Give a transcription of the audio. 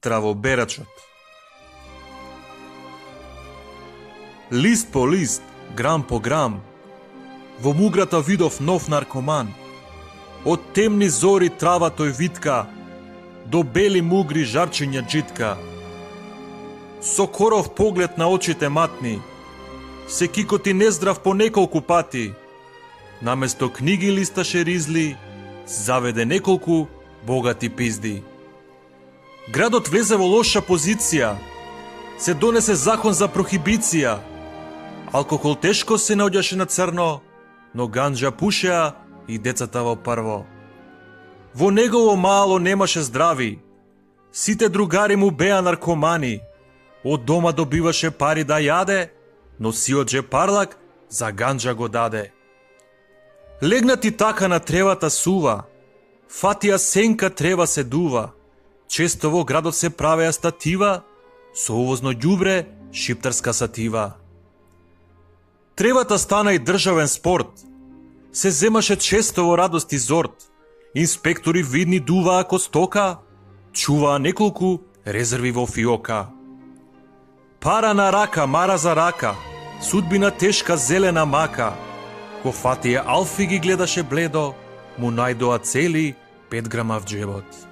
Травоберачот. Лист по лист, грам по грам, во муграта видов нов наркоман. Од темни зори трава тој витка, до бели мугри жарчиња джитка. Со коров поглед на очите матни, се кикоти нездрав по неколку пати. Наместо книги листаше ризли, заведе неколку богати пизди. Градот влезе во лоша позиција, се донесе закон за прохибиција. Алкохол тешко се наоѓаше на црно, но ганџа пушеа и децата во прво. Во негово мало немаше здрави, сите другари му беа наркомани. Од дома добиваше пари да јаде, но сиот джепарлак за ганџа го даде. Легнати така на тревата сува, фатија сенка трева се дува. Често во градот се правеа статива, со увозно ѓубре шиптарска сатива. Тревата стана и државен спорт, се земаше често во радост и зорт. Инспектори видни дуваа ко стока, чуваа неколку резерви во фиока. Пара на рака, мара за рака, судбина тешка зелена мака. Ко фатија Алфи ги гледаше бледо, му најдоа цели 5 грама в джебот.